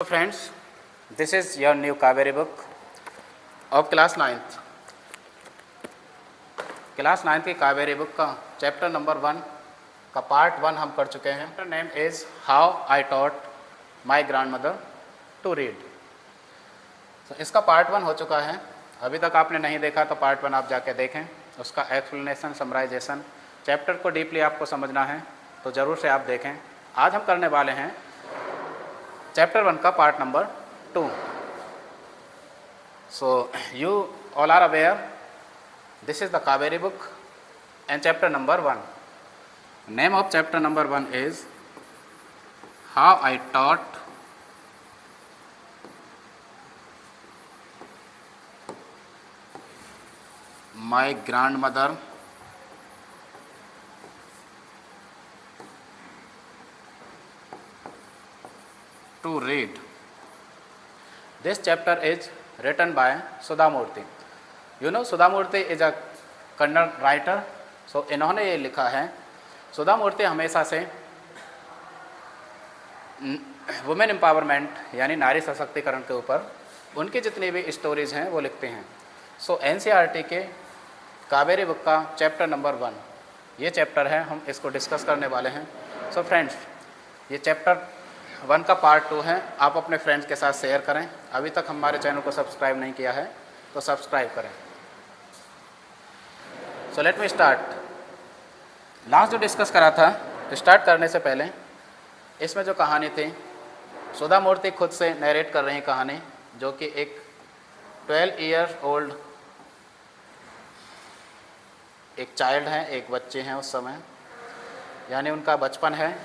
friends, this is your new Kaveri book of class 9th. Class 9th की Kaveri book का chapter number 1 का part 1 हम कर चुके हैं. Chapter name is how I taught my grand mother to read. तो इसका पार्ट 1 हो चुका है. अभी तक आपने नहीं देखा तो पार्ट 1 आप जाके देखें. उसका एक्सप्लेनेशन, समराइजेशन, चैप्टर को डीपली आपको समझना है तो ज़रूर से आप देखें. आज हम करने वाले हैं चैप्टर 1 का part number 2. So you all are aware, this is the Kaveri book and chapter number 1. Name of chapter number 1 is how I taught my grandmother to read. This chapter is written by Sudha Murty. You know Sudha Murty is a Kannada writer. So इन्होंने ये लिखा है. सुधा मूर्ति हमेशा से women empowerment यानी नारी सशक्तिकरण के ऊपर उनकी जितनी भी स्टोरीज हैं वो लिखते हैं. सो एनसीईआरटी के कावेरी बुक का चैप्टर नंबर 1 ये चैप्टर है, हम इसको डिस्कस करने वाले हैं. सो फ्रेंड्स, ये चैप्टर 1 का पार्ट 2 है. आप अपने फ्रेंड्स के साथ शेयर करें. अभी तक हमारे चैनल को सब्सक्राइब नहीं किया है तो सब्सक्राइब करें. So let me start. Last जो डिस्कस करा था, स्टार्ट करने से पहले इसमें जो कहानी थी, सुधा मूर्ति खुद से नरेट कर रही हैं कहानी, जो कि एक 12 ईयर ओल्ड एक चाइल्ड हैं, एक बच्चे हैं उस समय, यानी उनका बचपन है.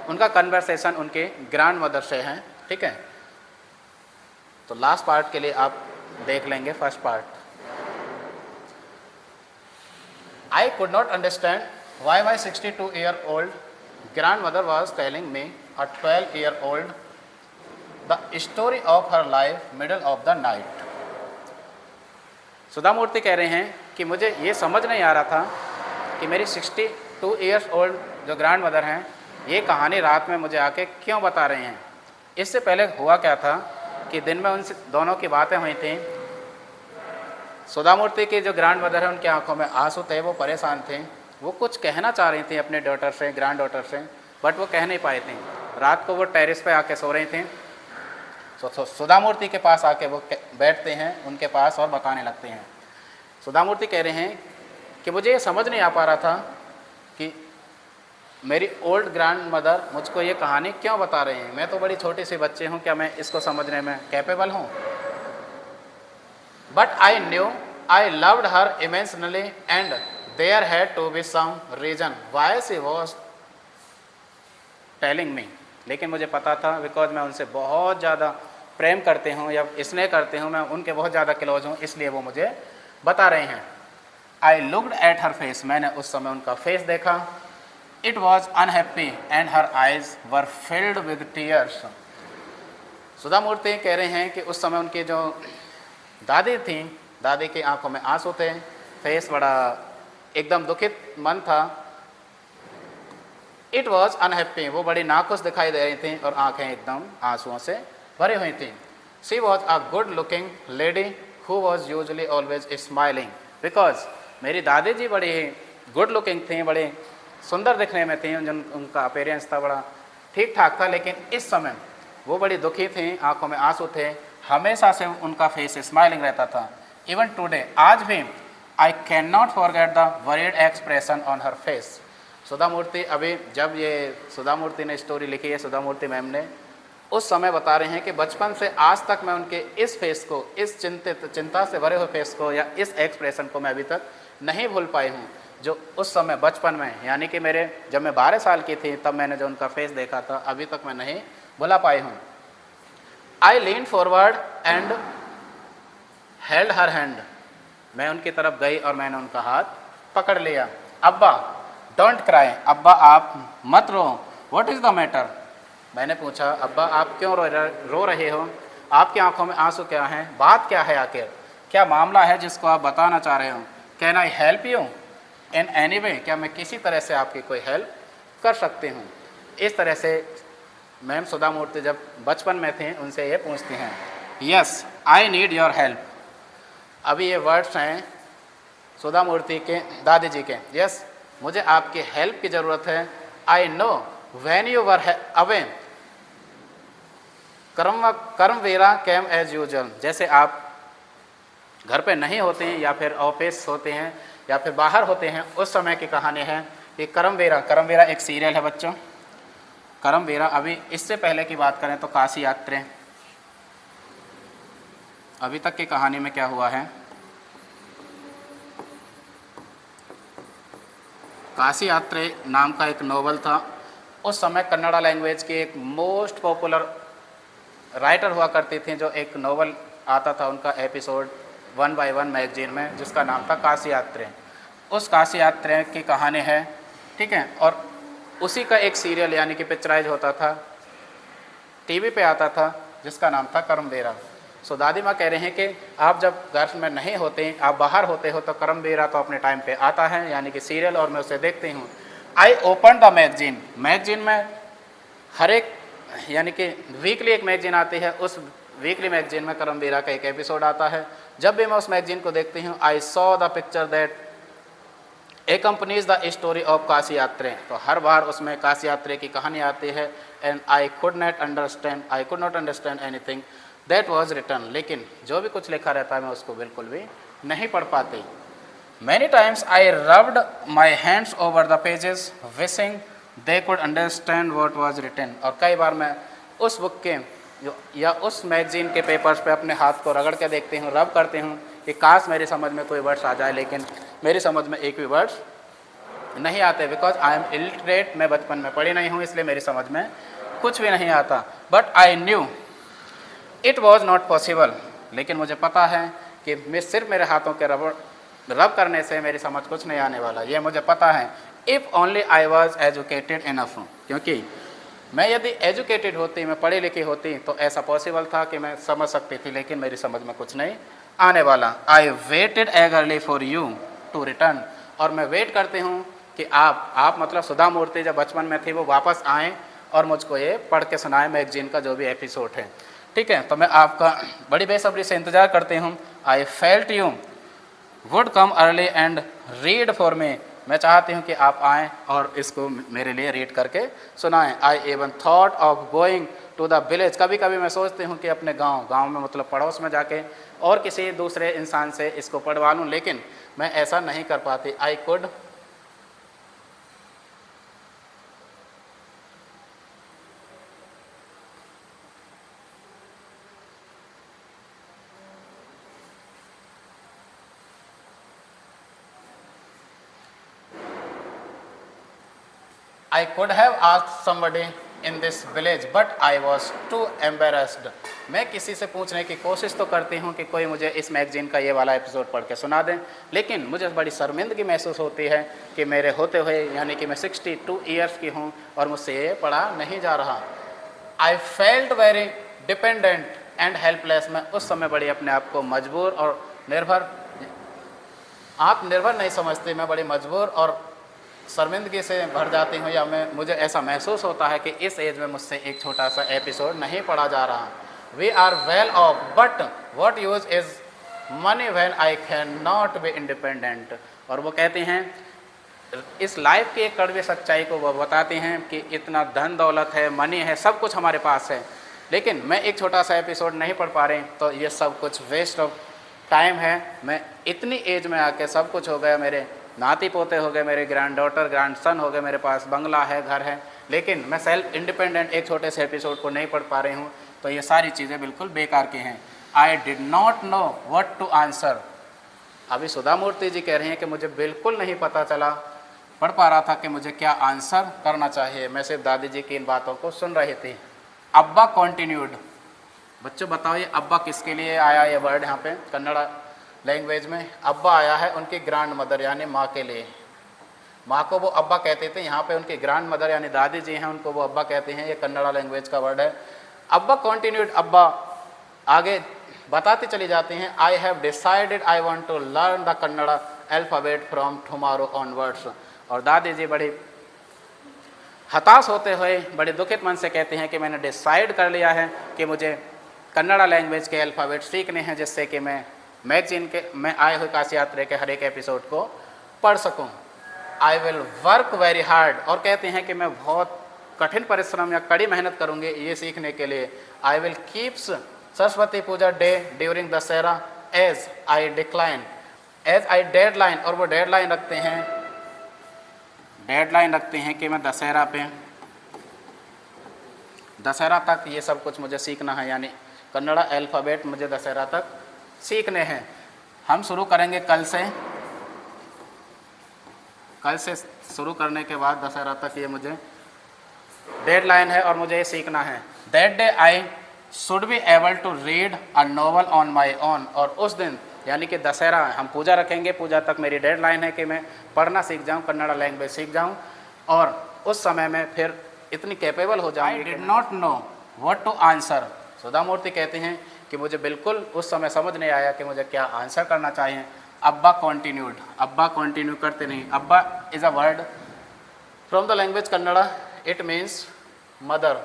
उनका कन्वर्सेशन उनके ग्रैंड मदर से है. ठीक है, तो लास्ट पार्ट के लिए आप देख लेंगे first part. I could not understand why my 62-year-old grandmother was telling me, a 12-year-old, the story of her life middle of the night. सुधा मूर्ति कह रहे हैं कि मुझे ये समझ नहीं आ रहा था कि मेरी 62 ईयर्स ओल्ड जो ग्रैंड मदर हैं ये कहानी रात में मुझे आके क्यों बता रहे हैं. इससे पहले हुआ क्या था कि दिन में उनसे दोनों की बातें हुई थी. सुधा मूर्ति की जो ग्रैंड मदर है उनकी आंखों में आंसू थे, वो परेशान थे. वो कुछ कहना चाह रही थी अपने डॉटर से, ग्रैंड डॉटर से, बट वो कह नहीं पाई थी. रात को वो टेरेस पे आके सो रही थी. तो सुधा मूर्ति के पास आके वो बैठते हैं उनके पास और बताने लगते हैं. सुधा मूर्ति कह रहे हैं कि मुझे ये समझ नहीं आ पा रहा था कि मेरी ओल्ड ग्रैंड मदर मुझको ये कहानी क्यों बता रही हैं. मैं तो बड़ी छोटी सी बच्ची हूँ, क्या मैं इसको समझने में कैपेबल हूँ. But I knew I loved her immensely and there had to be some reason why she was telling me. लेकिन मुझे पता था बिकॉज मैं उनसे बहुत ज़्यादा प्रेम करते हूँ या स्नेह करते हूँ, मैं उनके बहुत ज़्यादा क्लोज हूँ, इसलिए वो मुझे बता रहे हैं. I looked at her face. मैंने उस समय उनका फेस देखा. It was unhappy and her eyes were filled with tears. सुधा मूर्ति कह रहे हैं कि उस समय उनकी जो दादी थी, दादी की आंखों में आंसू थे, फेस बड़ा एकदम दुखित मन था. इट वॉज अनहैप्पी, वो बड़ी नाखुश दिखाई दे रही थी और आंखें एकदम आंसुओं से भरी हुई थी. She was a good looking lady who was usually always smiling. Because मेरी दादी जी बड़ी गुड लुकिंग थी, बड़ी सुंदर दिखने में थी, उनका अपीयरेंस था बड़ा ठीक ठाक था, लेकिन इस समय वो बड़ी दुखी थी, आंखों में आंसू थे, हमेशा से उनका फेस स्माइलिंग रहता था. इवन टुडे, आज भी, I can not forget the worried expression on her face. Sudha Murty अभी जब ये सुधा मूर्ति ने स्टोरी लिखी है, सुधा मूर्ति मैम ने, उस समय बता रहे हैं कि बचपन से आज तक मैं उनके इस फेस को, इस चिंता से भरे हुए फेस को या इस एक्सप्रेशन को मैं अभी तक नहीं भूल पाई हूँ, जो उस समय बचपन में, यानी कि मेरे जब मैं 12 साल की थी तब मैंने जो उनका फेस देखा था, अभी तक मैं नहीं भुला पाई हूँ. I leaned forward and held her hand. मैं उनकी तरफ गई और मैंने उनका हाथ पकड़ लिया. अब्बा, don't cry. अब्बा आप मत रो. What is the matter? मैंने पूछा, अब्बा आप क्यों रो रहे हो? आपकी आंखों में आंसू क्या हैं? बात क्या है आखिर? क्या मामला है जिसको आप बताना चाह रहे हो? Can I help you in any way? क्या मैं किसी तरह से आपकी कोई हेल्प कर सकती हूँ? इस तरह से मैम सुधा मूर्ति जब बचपन में थे उनसे ये पूछती हैं, yes I need your help. अभी ये वर्ड्स हैं सुधा मूर्ति के दादी जी के, यस मुझे आपकी हेल्प की ज़रूरत है। I know when you were away Karmaveera came as usual, जैसे आप घर पे नहीं होते हैं या फिर ऑफिस होते हैं या फिर बाहर होते हैं उस समय की कहानी है। ये करमवीरा एक सीरियल है बच्चों। करमवीरा, अभी इससे पहले की बात करें तो काशी यात्रा, अभी तक की कहानी में क्या हुआ है, काशी यात्रा नाम का एक नोवेल था। उस समय कन्नड़ा लैंग्वेज की एक मोस्ट पॉपुलर राइटर हुआ करती थी, जो एक नोवेल आता था उनका एपिसोड 1 by 1 मैगजीन में, जिसका नाम था काशी यात्रा। उस काशी यात्रा की कहानी है, ठीक है। और उसी का एक सीरियल यानी कि पिक्चराइज होता था, टीवी पे आता था, जिसका नाम था करमवीरा। सो दादी माँ कह रहे हैं कि आप जब घर में नहीं होते, आप बाहर होते हो, तो करमवीरा तो अपने टाइम पे आता है यानी कि सीरियल, और मैं उसे देखती हूँ। I open the magazine, magazine में हर एक यानी कि वीकली एक मैगजीन आती है, उस वीकली मैगजीन में करमवीरा का एक एपिसोड आता है। जब भी मैं उस मैगजीन को देखती हूँ, I saw the picture that accompanies the story of Kashi यात्रा, तो हर बार उसमें काशी यात्रा की कहानी आती है। And I could not understand anything that was written, लेकिन जो भी कुछ लिखा रहता है मैं उसको बिल्कुल भी नहीं पढ़ पाती। Many times I rubbed my hands over the pages wishing they could understand what was written, और कई बार मैं उस बुक के या उस मैगजीन के पेपर्स पे अपने हाथ को रगड़ के देखती हूँ, रब करती हूँ कि काश मेरी समझ में कोई वर्ड्स आ जाए, लेकिन मेरी समझ में एक भी वर्ड्स नहीं आते, बिकॉज आई एम इलिटरेट, मैं बचपन में पढ़ी नहीं हूँ, इसलिए मेरी समझ में कुछ भी नहीं आता। But I knew it was not possible, लेकिन मुझे पता है कि मैं सिर्फ मेरे हाथों के रब करने से मेरी समझ कुछ नहीं आने वाला, ये मुझे पता है। If only I was educated enough, क्योंकि मैं यदि एजुकेटेड होती, मैं पढ़ी लिखी होती, तो ऐसा पॉसिबल था कि मैं समझ सकती थी, लेकिन मेरी समझ में कुछ नहीं आने वाला। I waited eagerly for you to return, और मैं वेट करती हूँ कि आप मतलब सुधा मूर्ति जब बचपन में थी वो वापस आएँ और मुझको ये पढ़ के सुनाएं मैगजीन का जो भी एपिसोड है, ठीक है। तो मैं आपका बड़ी बेसब्री से इंतज़ार करती हूँ। I felt you would come early and read for me, मैं चाहती हूँ कि आप आएँ और इसको मेरे लिए रीड करके सुनाएं। I even thought of going to the village, कभी कभी मैं सोचती हूँ कि अपने गांव में मतलब पड़ोस में जाके और किसी दूसरे इंसान से इसको पढ़वा लूँ, लेकिन मैं ऐसा नहीं कर पाती। I could I could have asked somebody in this village but I was too embarrassed। मैं किसी से पूछने की कोशिश तो करती हूँ कि कोई मुझे इस मैगजीन का ये वाला एपिसोड पढ़ के सुना दें, लेकिन मुझे बड़ी शर्मिंदगी महसूस होती है कि मेरे होते हुए यानी कि मैं 62 ईयर्स की हूँ और मुझसे ये पढ़ा नहीं जा रहा। I felt very dependent and helpless, मैं उस समय बड़ी अपने आप को मजबूर और आत्मनिर्भर नहीं समझती, मैं बड़ी मजबूर और शर्मिंदगी से भर जाती हूँ, या मुझे ऐसा महसूस होता है कि इस एज में मुझसे एक छोटा सा एपिसोड नहीं पढ़ा जा रहा। We are well off but what use is money when I can not be independent. और वो कहते हैं इस लाइफ की एक कड़वी सच्चाई को वो बताते हैं कि इतना धन दौलत है, मनी है, सब कुछ हमारे पास है, लेकिन मैं एक छोटा सा एपिसोड नहीं पढ़ पा रही, तो ये सब कुछ वेस्ट ऑफ टाइम है। मैं इतनी एज में आके सब कुछ हो गया, मेरे नाती पोते हो गए, मेरे ग्रैंड डॉटर ग्रैंड सन हो गए, मेरे पास बंगला है, घर है, लेकिन मैं सेल्फ इंडिपेंडेंट एक छोटे से एपिसोड को नहीं पढ़ पा रही हूँ, तो ये सारी चीज़ें बिल्कुल बेकार की हैं। I did not know what to answer. अभी सुधा मूर्ति जी कह रही हैं कि मुझे बिल्कुल नहीं पता चला, पढ़ पा रहा था कि मुझे क्या आंसर करना चाहिए, मैं सिर्फ दादी जी की इन बातों को सुन रही थी। अब्बा कॉन्टिन्यूड, बच्चों बताओ ये अब्बा किसके लिए आया, ये वर्ड यहाँ पे कन्नड़ा लैंग्वेज में अब्बा आया है उनकी ग्रैंड मदर यानी माँ के लिए। माँ को वो अब्बा कहते थे, यहाँ पे उनकी ग्रैंड मदर यानी दादी जी हैं, उनको वो अब्बा कहते हैं, ये कन्नड़ा लैंग्वेज का वर्ड है। अब्बा कॉन्टिन्यूड, अब्बा आगे बताती चली जाती हैं, I have decided I want to learn the Kannada alphabet from tomorrow onwards. और दादी जी बड़ी हताश होते हुए बड़े दुखित मन से कहते हैं कि मैंने डिसाइड कर लिया है कि मुझे कन्नड़ा लैंग्वेज के अल्फ़ाबेट सीखने हैं, जिससे कि मैं मैगजीन के मैं आए हुए काशी यात्रा के हर एक एपिसोड को पढ़ सकूं। आई विल वर्क वेरी हार्ड, और कहते हैं कि मैं बहुत कठिन परिश्रम या कड़ी मेहनत करूंगी ये सीखने के लिए। I will keeps Saraswati Puja day during Dussehra as I deadline, और वो डेडलाइन रखते हैं कि मैं दशहरा तक ये सब कुछ मुझे सीखना है, यानी कन्नड़ा अल्फ़ाबेट मुझे दशहरा तक सीखने हैं। हम शुरू करेंगे कल से शुरू करने के बाद दशहरा तक ये मुझे डेडलाइन है और मुझे ये सीखना है। That day I should be able to read a novel on my own, और उस दिन यानी कि दशहरा हम पूजा रखेंगे, पूजा तक मेरी डेडलाइन है कि मैं पढ़ना सीख जाऊँ, कन्नड़ा लैंग्वेज सीख जाऊँ, और उस समय में फिर इतनी कैपेबल हो जाऊँ। I did not know what to answer. Sudha Murty कहते हैं कि मुझे बिल्कुल उस समय समझ नहीं आया कि मुझे क्या आंसर करना चाहिए। अब्बा कंटिन्यू करते नहीं। Abba is a word from the language Kannada, it means mother,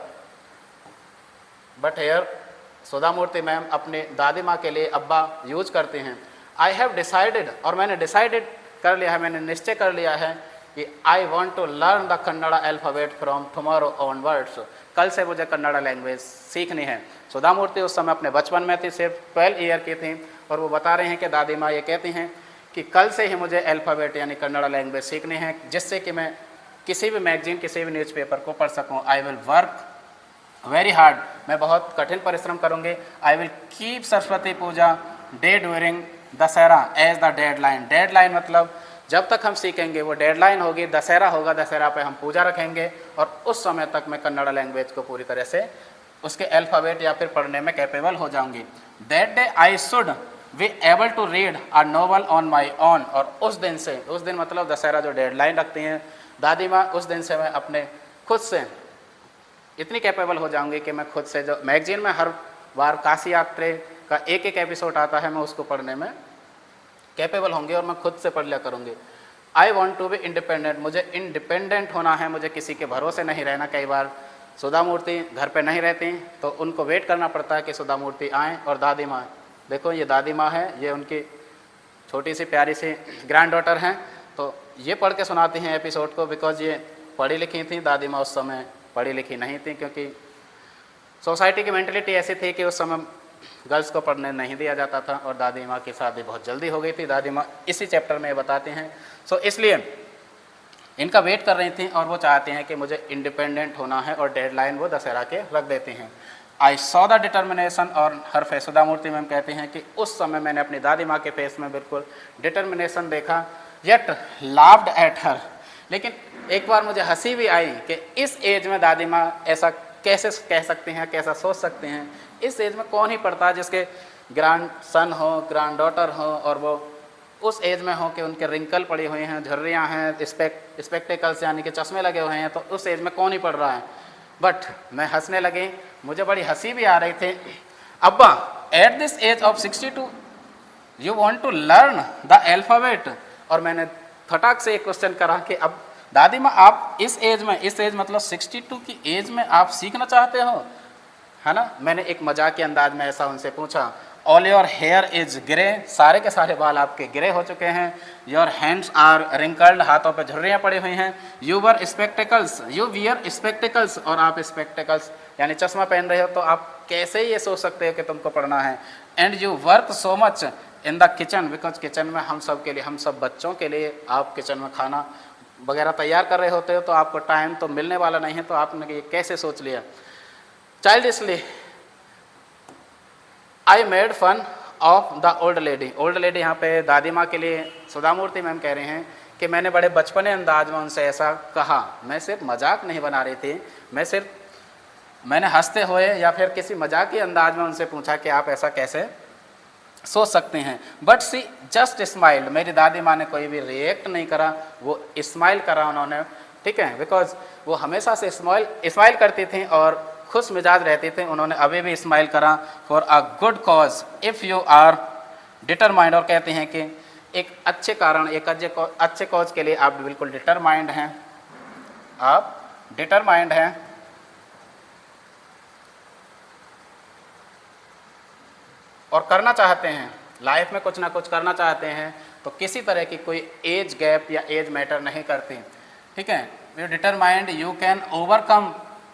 but here Sudha Murthy ma'am अपने दादी माँ के लिए अब्बा यूज करते हैं। आई हैव डिसाइडेड, और मैंने डिसाइडेड कर लिया है, मैंने निश्चय कर लिया है कि I want to learn the Kannada alphabet from tomorrow onwards. कल से मुझे कन्नड़ा लैंग्वेज सीखनी है। सुधा मूर्ति उस समय अपने बचपन में थी, सिर्फ 12 ईयर की थी, और वो बता रहे हैं कि दादी माँ ये कहती हैं कि कल से ही मुझे अल्फ़ाबेट यानी कन्नड़ा लैंग्वेज सीखनी है, जिससे कि मैं किसी भी मैगजीन, किसी भी न्यूज़पेपर को पढ़ सकूँ। I will work very hard, मैं बहुत कठिन परिश्रम करूँगी। I will keep Saraswati Puja day during Dussehra as the deadline. Deadline मतलब जब तक हम सीखेंगे वो डेडलाइन होगी, दशहरा होगा, दशहरा पे हम पूजा रखेंगे, और उस समय तक मैं कन्नड़ा लैंग्वेज को पूरी तरह से उसके अल्फ़ाबेट या फिर पढ़ने में कैपेबल हो जाऊंगी। That day I should be able to read a novel on my own, और उस दिन मतलब दशहरा जो डेडलाइन रखती हैं दादी माँ, उस दिन से मैं अपने खुद से इतनी कैपेबल हो जाऊंगी कि मैं खुद से, जो मैगजीन में हर बार काशी यात्रा का एक एपिसोड आता है, मैं उसको पढ़ने में कैपेबल होंगे और मैं खुद से पढ़ लिया करूँगी। I want to be independent, मुझे इंडिपेंडेंट होना है, मुझे किसी के भरोसे नहीं रहना। कई बार सुधा मूर्ति घर पे नहीं रहती तो उनको वेट करना पड़ता है कि सुधा मूर्ति आएँ, और दादी माँ, देखो ये दादी माँ है, ये उनकी छोटी सी प्यारी सी ग्रैंड डॉटर हैं, तो ये पढ़ के सुनाती हैं एपिसोड को, बिकॉज ये पढ़ी लिखी थी। दादी माँ उस समय पढ़ी लिखी नहीं थी, क्योंकि सोसाइटी की मेंटलिटी ऐसी थी कि उस समय गर्ल्स को पढ़ने नहीं दिया जाता था, और दादी माँ की शादी बहुत जल्दी हो गई थी। दादी माँ इसी चैप्टर में बताते हैं। सो इसलिए इनका वेट कर रही थी, और वो चाहते हैं कि मुझे इंडिपेंडेंट होना है, और डेडलाइन वो दशहरा के रख देती हैं। आई सॉ द डिटर्मिनेशन, और हर फेस, सुधा मूर्ति मैम कहते हैं कि उस समय मैंने अपनी दादी माँ के फेस में बिल्कुल डिटर्मिनेशन देखा। येट लाफ्ड एट हर, लेकिन एक बार मुझे हंसी भी आई कि इस एज में दादी माँ ऐसा कैसे कह सकते हैं, कैसा सोच सकते हैं। इस एज में कौन ही पढ़ता जिसके ग्रैंड सन हो, ग्रैंड डॉटर हो, और वो उस एज में हो कि उनके रिंकल पड़ी हुई हैं, झुर्रियाँ हैं, स्पेक्टिकल्स यानी कि चश्मे लगे हुए हैं, तो उस एज में कौन ही पढ़ रहा है। बट मैं हंसने लगी, मुझे बड़ी हंसी भी आ रही थी। Abba, at this age of 62 you want to learn the alphabet, और मैंने फटाक से एक क्वेश्चन करा कि अब दादी माँ आप इस एज मतलब 62 की एज में आप सीखना चाहते हो, है ना। मैंने एक मजाक के अंदाज में ऐसा उनसे पूछा। All your here is grey, सारे के सारे बाल आपके ग्रे हो चुके हैं। योर हैंड्स आर रिंकल्ड, हाथों पे झुर्रियाँ पड़ी हुई हैं। यू वियर स्पेक्टिकल्स, और आप स्पेक्टिकल्स यानी चश्मा पहन रहे हो, तो आप कैसे ये सोच सकते हो कि तुमको पढ़ना है। And you work so much in the kitchen, because kitchen में हम सब के लिए, हम सब बच्चों के लिए आप किचन में खाना वगैरह तैयार कर रहे होते हो, तो आपको टाइम तो मिलने वाला नहीं है, तो आपने ये कैसे सोच लिया। Childishly I made fun of the old lady. Old lady यहाँ पे दादी माँ के लिए सुधा मूर्ति मैम कह रहे हैं कि मैंने बड़े बचपने अंदाज में उनसे ऐसा कहा। मैं सिर्फ मजाक नहीं बना रही थी, मैंने हंसते हुए या फिर किसी मजाक के अंदाज में उनसे पूछा कि आप ऐसा कैसे सोच सकते हैं। बट सी जस्ट स्माइल्ड, मेरी दादी माँ ने कोई भी रिएक्ट नहीं करा, वो स्माइल करा उन्होंने, ठीक है, बिकॉज वो हमेशा से स्माइल करती थी और खुश मिजाज रहती थी। उन्होंने अभी भी स्माइल करा। For a good cause if you are determined, और कहते हैं कि एक अच्छे कारण, एक अच्छे कॉज के लिए आप बिल्कुल डिटरमाइंड हैं, आप डिटरमाइंड हैं और करना चाहते हैं, लाइफ में कुछ ना कुछ करना चाहते हैं, तो किसी तरह की कोई एज गैप या एज मैटर नहीं करती, ठीक है। You determined you can overcome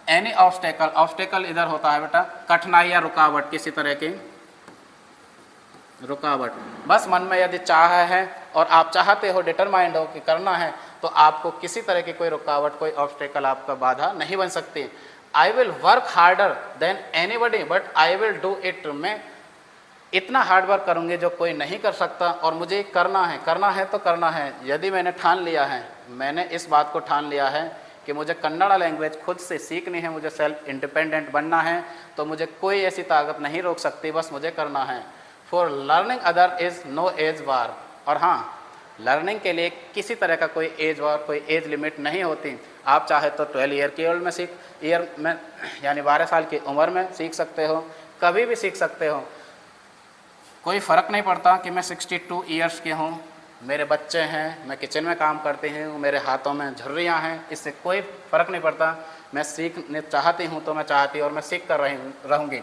any obstacle, obstacle इधर होता है बेटा कठिनाई या रुकावट, किसी तरह की रुकावट। बस मन में यदि चाह है और आप चाहते हो, डिटरमाइंड हो कि करना है, तो आपको किसी तरह की कोई रुकावट, कोई ऑब्स्टेकल आपका बाधा नहीं बन सकती। आई will work harder than anybody but I will do it, मैं इतना हार्ड वर्क करूँगी जो कोई नहीं कर सकता, और मुझे करना है तो करना है। यदि मैंने ठान लिया है, मैंने इस बात को ठान लिया है कि मुझे कन्नड़ा लैंग्वेज खुद से सीखनी है, मुझे सेल्फ इंडिपेंडेंट बनना है, तो मुझे कोई ऐसी ताकत नहीं रोक सकती, बस मुझे करना है। For learning other is no age bar, और हाँ, लर्निंग के लिए किसी तरह का कोई एज बार, कोई एज लिमिट नहीं होती। आप चाहे तो 12 ईयर की ओल्ड में ईयर में यानी 12 साल की उम्र में सीख सकते हो, कभी भी सीख सकते हो, कोई फ़र्क नहीं पड़ता कि मैं 62 ईयर्स के हूँ, मेरे बच्चे हैं, मैं किचन में काम करती हूँ, मेरे हाथों में झुर्रियाँ हैं, इससे कोई फ़र्क नहीं पड़ता। मैं सीखने चाहती हूँ तो मैं चाहती और मैं सीख कर रहूँगी।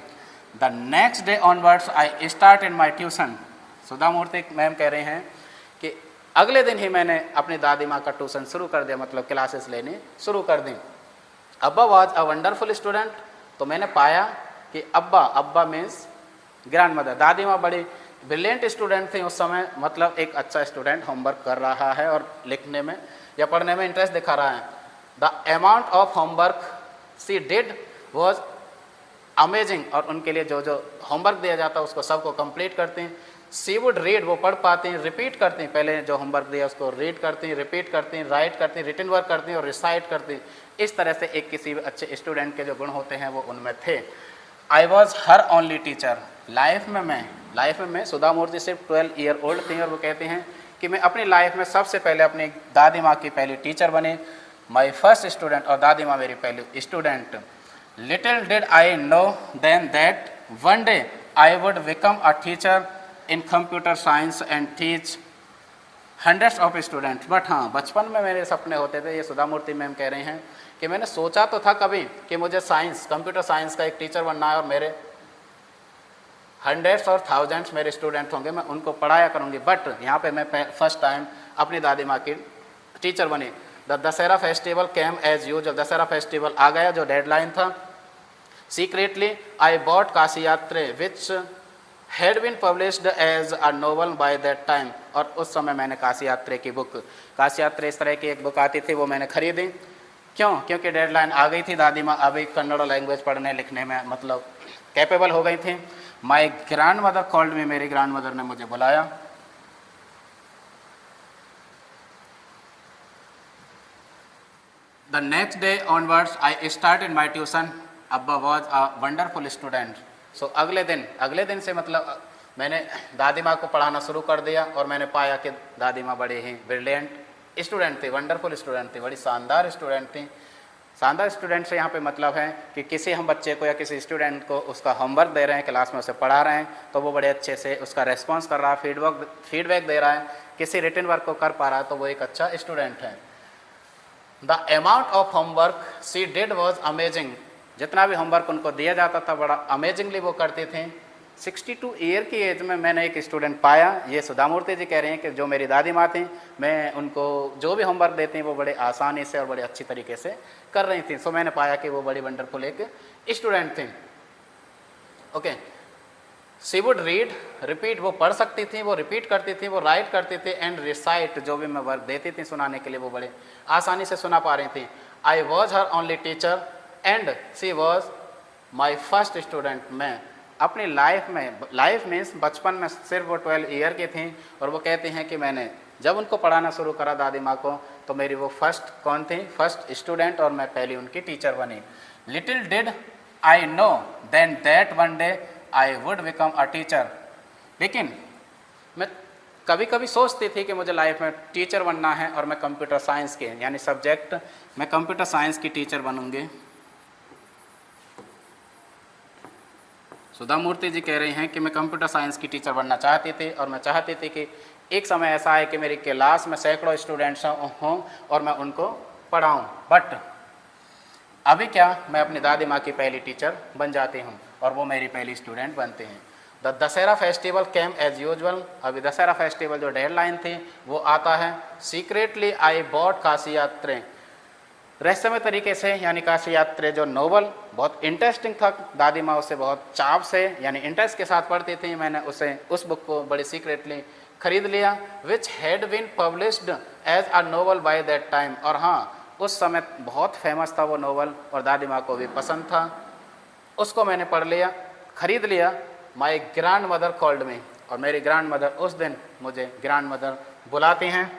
The next day onwards I start in my tuition. Sudha Murthy ma'am कह रहे हैं कि अगले दिन ही मैंने अपनी दादी माँ का ट्यूशन शुरू कर दिया, मतलब क्लासेस लेनी शुरू कर दी। अब्बा वॉज अ वंडरफुल स्टूडेंट, तो मैंने पाया कि अब्बा मीन्स ग्रैंड मदर, दादी माँ बड़ी ब्रिलियंट स्टूडेंट थी उस समय, मतलब एक अच्छा स्टूडेंट होमवर्क कर रहा है और लिखने में या पढ़ने में इंटरेस्ट दिखा रहा है। The amount of homework she did was amazing, और उनके लिए जो जो होमवर्क दिया जाता है उसको सबको कंप्लीट करती हैं। सी वुड रीड, वो पढ़ पाती हैं, रिपीट करती हैं, पहले जो होमवर्क दिया उसको रीड करती हैं, रिपीट करती हैं, राइट करती हैं, रिटन वर्क करती हैं और रिसाइट करती हैं। इस तरह से एक किसी भी अच्छे स्टूडेंट के जो गुण होते हैं वो उनमें थे। आई was her only teacher, life में मैं सुधा मूर्ति सिर्फ 12 ईयर ओल्ड थी, और वो कहते हैं कि मैं अपनी लाइफ में सबसे पहले अपनी दादी माँ की पहली टीचर बनी, माई फर्स्ट स्टूडेंट, और दादी माँ मेरी पहली student. Little did I know then that one day I would become a teacher in computer science and teach hundreds of students. But हाँ, बचपन में मेरे सपने होते थे, ये सुधा मूर्ति मैम कह रहे हैं कि मैंने सोचा तो था कभी कि मुझे कंप्यूटर साइंस का एक टीचर बनना है, और मेरे हंड्रेड्स और थाउजेंड्स मेरे स्टूडेंट होंगे, मैं उनको पढ़ाया करूँगी। बट यहाँ पे मैं फर्स्ट टाइम अपनी दादी माँ की टीचर बनी। The Dussehra festival came as usual, Dussehra festival आ गया जो डेडलाइन था। Secretly I bought Kashi Yatre which had been published as a novel by that time, और उस समय मैंने काशी यात्रे की बुक, काशी यात्रे इस तरह की एक बुक आती थी, वो मैंने खरीदी। क्यों? क्योंकि डेडलाइन आ गई थी, दादी माँ अभी कन्नड़ लैंग्वेज पढ़ने लिखने में मतलब कैपेबल हो गई थी। माई ग्रैंड मदर कॉल्ड मी, मेरी ग्रैंड मदर ने मुझे बुलाया। The next day onwards I start in my tuition, अब्बा वॉज अ वंडरफुल स्टूडेंट। सो अगले दिन से मतलब मैंने दादी माँ को पढ़ाना शुरू कर दिया, और मैंने पाया कि दादी माँ बड़ी ही ब्रिलियंट स्टूडेंट थी, वंडरफुल स्टूडेंट थी, बड़ी शानदार स्टूडेंट थी। शानदार स्टूडेंट से यहाँ पे मतलब है कि किसी हम बच्चे को या किसी स्टूडेंट को उसका होमवर्क दे रहे हैं, क्लास में उसे पढ़ा रहे हैं, तो वो बड़े अच्छे से उसका रेस्पॉन्स कर रहा है, फीडबैक दे रहा है, किसी रिटन वर्क को कर पा रहा है, तो वो एक अच्छा स्टूडेंट है। The amount of homework she did was amazing, जितना भी होमवर्क उनको दिया जाता था बड़ा अमेजिंगली वो करते थे। 62 ईयर की एज में मैंने एक स्टूडेंट पाया, ये सुधा मूर्ति जी कह रहे हैं कि जो मेरी दादी माँ थी, मैं उनको जो भी होमवर्क देती हैं वो बड़े आसानी से और बड़े अच्छी तरीके से कर रही थी। सो मैंने पाया कि वो बड़ी वंडरफुल एक स्टूडेंट थी। Okay, she would read repeat, वो पढ़ सकती थी, वो रिपीट करती थी, वो राइट करती थी, एंड रिसाइट, जो भी मैं वर्क देती थी सुनाने के लिए वो बड़े आसानी से सुना पा रही थी। I was her only teacher and she was my first student. मैं अपनी लाइफ मीन्स बचपन में सिर्फ वो 12 ईयर की थी, और वो कहती हैं कि मैंने जब उनको पढ़ाना शुरू करा दादी माँ को, तो मेरी वो कौन थी? फर्स्ट स्टूडेंट, और मैं पहली उनकी टीचर बनी। Little did I know then that one day I would become a teacher. लेकिन मैं कभी कभी सोचती थी कि मुझे लाइफ में टीचर बनना है, और मैं कंप्यूटर साइंस के यानी सब्जेक्ट, मैं कंप्यूटर साइंस की टीचर बनूंगी। सुधा मूर्ति जी कह रही हैं कि मैं कंप्यूटर साइंस की टीचर बनना चाहती थी, और मैं चाहती थी कि एक समय ऐसा है कि मेरी क्लास में सैकड़ों स्टूडेंट्स हों और मैं उनको पढ़ाऊं। बट अभी क्या, मैं अपनी दादी माँ की पहली टीचर बन जाती हूँ और वो मेरी पहली स्टूडेंट बनते हैं। The Dussehra festival came as usual, अभी दशहरा फेस्टिवल जो डेडलाइन थी वो आता है। सीक्रेटली आई बॉट काशी यात्रे, रहस्यमय तरीके से यानी काशी यात्रे जो नोवेल बहुत इंटरेस्टिंग था, दादी माँ उसे बहुत चाव से यानी इंटरेस्ट के साथ पढ़ती थी, मैंने उसे उस बुक को बड़ी सीक्रेटली खरीद लिया। Which had been published as a novel by that time, और हाँ उस समय बहुत फेमस था वो नोवेल और दादी माँ को भी पसंद था, उसको मैंने पढ़ लिया, खरीद लिया। माई ग्रैंड मदर कॉल्ड मी, और मेरी ग्रैंड मदर उस दिन मुझे ग्रैंड मदर बुलाती हैं।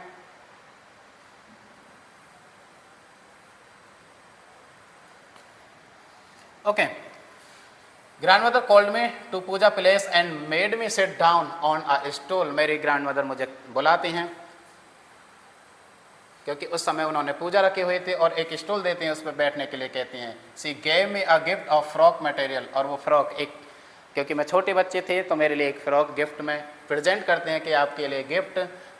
Okay, grand mother called me to puja place and made me sit down on a stool, मेरी ग्रैंड मदर मुझे बुलाती हैं क्योंकि उस समय उन्होंने पूजा रखी हुई थी और एक स्टूल देती हैं उस पर बैठने के लिए कहती हैं। सी gave me a gift of frock material, और वो फ्रॉक एक, क्योंकि मैं छोटी बच्ची थी तो मेरे लिए एक फ्रॉक गिफ्ट में प्रेजेंट करते हैं कि आपके लिए gift.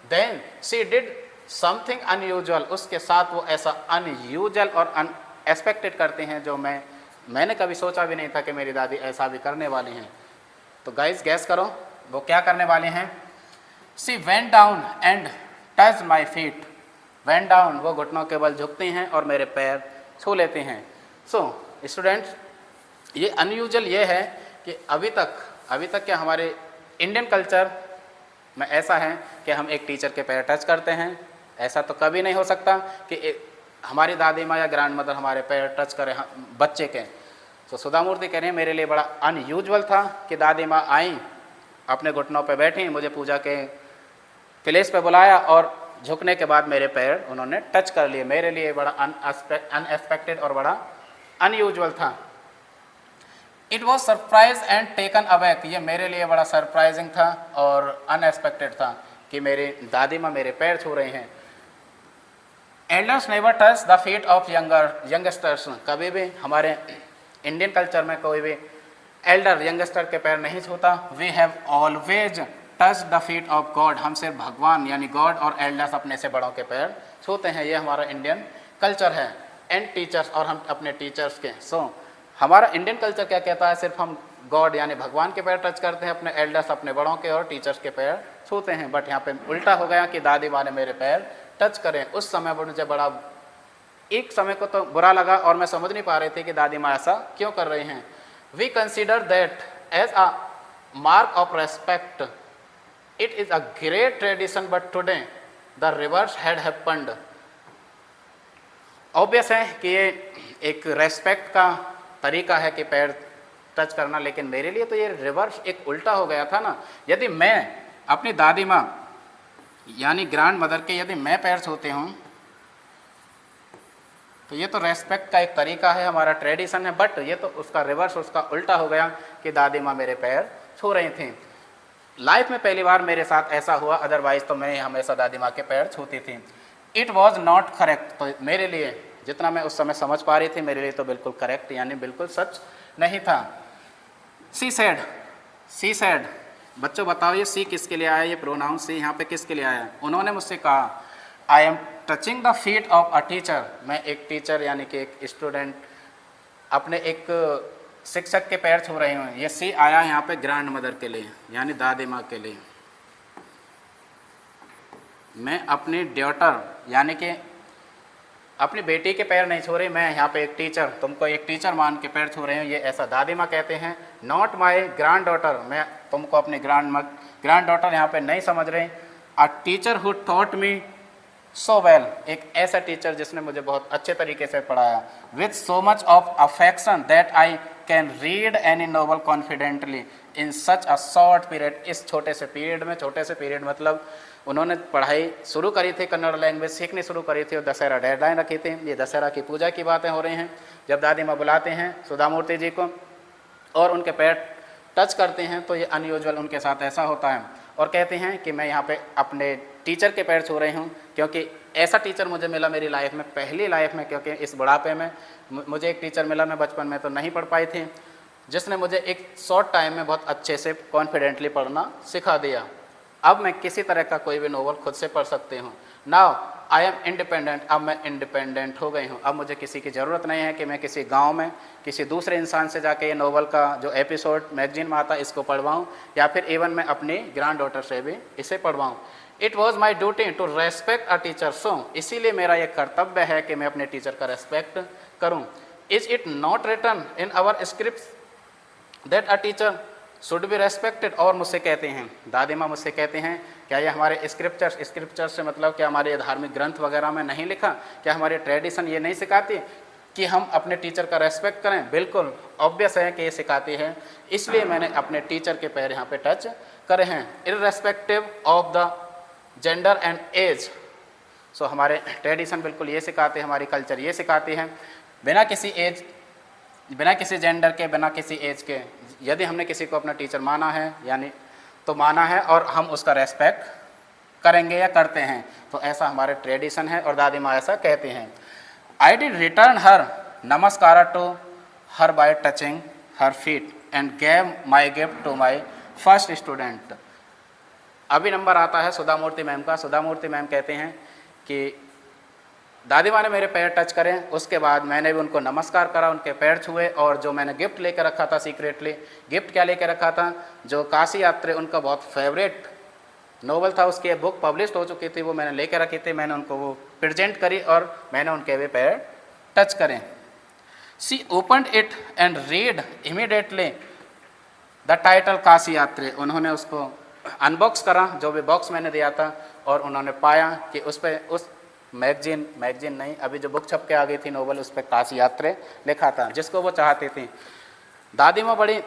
Then she did something unusual, उसके साथ वो ऐसा अनयूजुअल और अनएक्सपेक्टेड करते हैं जो मैंने कभी सोचा भी नहीं था कि मेरी दादी ऐसा भी करने वाली हैं। तो गाइस गैस करो वो क्या करने वाले हैं। She went down and touch my feet, went down वो घुटनों के बल झुकते हैं और मेरे पैर छू लेते हैं। सो स्टूडेंट्स, ये अनयूजुअल ये है कि अभी तक क्या हमारे इंडियन कल्चर में ऐसा है कि हम एक टीचर के पैर टच करते हैं। ऐसा तो कभी नहीं हो सकता कि हमारी दादी माँ या ग्रैंड मदर हमारे पैर टच करें बच्चे के। तो सुधा मूर्ति कह रहे हैं मेरे लिए बड़ा अनयूजुअल था कि दादी माँ आई, अपने घुटनों पे बैठी, मुझे पूजा के प्लेस पे बुलाया और झुकने के बाद मेरे पैर उन्होंने टच कर लिए। मेरे लिए बड़ा अनएक्सपेक्टेड और बड़ा अनयूजुअल था। It was surprise and taken awake, ये मेरे लिए बड़ा सरप्राइजिंग था और अनएक्सपेक्टेड था कि मेरी दादी माँ मेरे पैर छू रहे हैं। Elders never touch the feet of youngsters, कभी भी हमारे इंडियन कल्चर में कोई भी एल्डर यंगस्टर के पैर नहीं छूता। We have always touch the feet of God, हम सिर्फ भगवान यानी गॉड और एल्डर्स अपने से बड़ों के पैर छूते हैं, ये हमारा इंडियन कल्चर है। एंड टीचर्स, और हम अपने टीचर्स के। सो हमारा इंडियन कल्चर क्या कहता है, सिर्फ हम गॉड यानी भगवान के पैर टच करते हैं, अपने एल्डर्स अपने बड़ों के और टीचर्स के पैर छूते हैं। बट यहाँ पे उल्टा हो गया कि दादी माँ ने मेरे पैर टच करें। उस समय मुझे बड़ा, एक समय को तो बुरा लगा और मैं समझ नहीं पा रही थी कि दादी माँ ऐसा क्यों कर रही हैं। We consider that as a mark of respect, it is a great tradition, but today the reverse had happened. Obvious है कि ये एक रेस्पेक्ट का तरीका है कि पैर टच करना, लेकिन मेरे लिए तो ये रिवर्स एक उल्टा हो गया था ना। यदि मैं अपनी दादी माँ यानी ग्रैंड मदर के यदि मैं पैर छूते हूँ तो ये तो रेस्पेक्ट का एक तरीका है, हमारा ट्रेडिशन है, बट ये तो उसका रिवर्स, उसका उल्टा हो गया कि दादी माँ मेरे पैर छू रही थी। लाइफ में पहली बार मेरे साथ ऐसा हुआ, अदरवाइज तो मैं हमेशा दादी माँ के पैर छूती थी। इट वॉज नॉट करेक्ट, तो मेरे लिए जितना मैं उस समय समझ पा रही थी मेरे लिए तो बिल्कुल करेक्ट यानी बिल्कुल सच नहीं था। सी सैड, बच्चों बताओ ये सी किसके लिए आया, ये प्रोनाउन सी यहाँ पे किसके लिए आया। उन्होंने मुझसे कहा I am touching the feet of a teacher, मैं एक टीचर यानी कि एक स्टूडेंट अपने एक शिक्षक के पैर छू रही हूँ। ये सी आया यहाँ पे ग्रैंड मदर के लिए यानी दादी माँ के लिए। मैं अपनी डॉटर यानी कि अपनी बेटी के पैर नहीं छू रही, मैं यहाँ पे एक टीचर, तुमको एक टीचर मान के पैर छू रही हूँ, ये ऐसा दादी माँ कहते हैं। नॉट माई ग्रैंड डॉटर, मैं तुमको अपनी ग्रैंड डॉटर यहाँ पे नहीं समझ रही। A teacher who taught me so well, एक ऐसा टीचर जिसने मुझे बहुत अच्छे तरीके से पढ़ाया। With so much of affection that I can read any novel confidently in such a short period, इस छोटे से पीरियड में, छोटे से पीरियड मतलब उन्होंने पढ़ाई शुरू करी थी, कन्नड़ लैंग्वेज सीखनी शुरू करी थी और दशहरा डेडलाइन रखी थी। ये दशहरा की पूजा की बातें हो रही हैं, जब दादी माँ बुलाते हैं सुधा मूर्ति जी को और उनके पैर टच करते हैं तो ये अनयूजुअल उनके साथ ऐसा होता है। और कहते हैं कि मैं यहाँ पे अपने टीचर के पैर छू रही हूँ क्योंकि ऐसा टीचर मुझे मिला मेरी लाइफ में, पहली लाइफ में, क्योंकि इस बुढ़ापे में मुझे एक टीचर मिला, मैं बचपन में तो नहीं पढ़ पाई थी, जिसने मुझे एक शॉर्ट टाइम में बहुत अच्छे से कॉन्फिडेंटली पढ़ना सिखा दिया। अब मैं किसी तरह का कोई भी नोवेल खुद से पढ़ सकती हूँ। नाउ आई एम इंडिपेंडेंट, अब मैं इंडिपेंडेंट हो गई हूँ, अब मुझे किसी की ज़रूरत नहीं है कि मैं किसी गांव में किसी दूसरे इंसान से जाके ये नोवेल का जो एपिसोड मैगजीन में आता है इसको पढ़वाऊँ, या फिर इवन मैं अपनी ग्रैंड डॉटर से भी इसे पढ़वाऊँ। It was my duty to respect a teacher, so इसीलिए मेरा ये कर्तव्य है कि मैं अपने टीचर का रेस्पेक्ट करूँ। Is it not written in our script that a teacher should be respected? और मुझसे कहते हैं, दादी माँ मुझसे कहते हैं, क्या ये हमारे स्क्रिप्चर्स से मतलब क्या हमारे धार्मिक ग्रंथ वगैरह में नहीं लिखा? क्या हमारी ट्रेडिशन ये नहीं सिखाती कि हम अपने टीचर का रेस्पेक्ट करें? बिल्कुल ऑब्वियस है कि ये सिखाती है, इसलिए मैंने अपने टीचर के पैर यहाँ पे टच करे हैं, irrespective of the gender and age. So हमारे ट्रेडिशन बिल्कुल ये सिखाते हैं, हमारी कल्चर ये सिखाती है, बिना किसी जेंडर के, बिना किसी एज के, यदि हमने किसी को अपना टीचर माना है यानी तो माना है और हम उसका रेस्पेक्ट करेंगे या करते हैं, तो ऐसा हमारे ट्रेडिशन है और दादी माँ ऐसा कहती हैं। I did return her namaskar to her by touching her feet and gave my gift to my first student. अभी नंबर आता है सुधा मूर्ति मैम का। सुधा मूर्ति मैम कहते हैं कि दादी माँ ने मेरे पैर टच करें, उसके बाद मैंने भी उनको नमस्कार करा, उनके पैर छुए, और जो मैंने गिफ्ट लेकर रखा था सीक्रेटली, गिफ्ट क्या लेकर रखा था, जो काशी यात्री उनका बहुत फेवरेट नोवेल था, उसकी बुक पब्लिश हो चुकी थी, वो मैंने लेकर रखी थी, मैंने उनको वो प्रेजेंट करी और मैंने उनके भी पैर टच करें। She opened it and read immediately the title Kashi Yatri. उन्होंने उसको अनबॉक्स करा, जो भी बॉक्स मैंने दिया था, और उन्होंने पाया कि उस पर उस मैगजीन नहीं, अभी जो बुक छप के आ गई थी नोवेल, उस पर काशी यात्री लिखा था, जिसको वो चाहती थी। दादी माँ बड़ी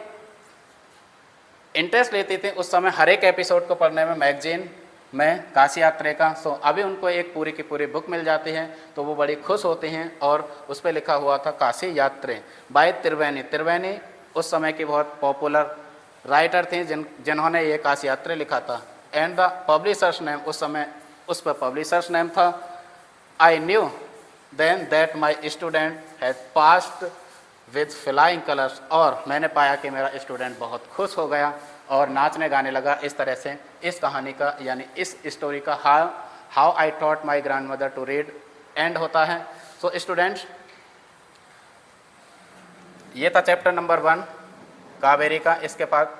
इंटरेस्ट लेती थी उस समय हर एक एपिसोड को पढ़ने में मैगजीन में काशी यात्री का। सो अभी उनको एक पूरी की पूरी बुक मिल जाती है तो वो बड़ी खुश होती हैं, और उस पर लिखा हुआ था काशी यात्री बाय त्रिवेणी। त्रिवेणी उस समय की बहुत पॉपुलर राइटर थी जिन्होंने ये काशी यात्री लिखा था। एंड द पब्लिशर्स नेम, उस समय उस पर पब्लिशर्स नेम था। I knew then that my student had passed with flying colors, और मैंने पाया कि मेरा स्टूडेंट बहुत खुश हो गया और नाचने गाने लगा। इस तरह से इस कहानी का यानी इस स्टोरी का how I taught my grand mother to read एंड होता है। सो स्टूडेंट्स, ये था चैप्टर नंबर 1 कावेरी का। इसके बाद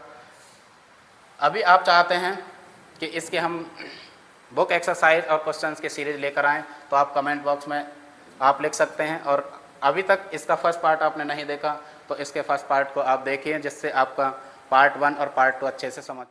अभी आप चाहते हैं कि इसके हम बुक एक्सरसाइज और क्वेश्चंस की सीरीज लेकर आएँ, तो आप कमेंट बॉक्स में आप लिख सकते हैं। और अभी तक इसका फर्स्ट पार्ट आपने नहीं देखा तो इसके फर्स्ट पार्ट को आप देखिए, जिससे आपका पार्ट 1 और पार्ट 2 अच्छे से समझ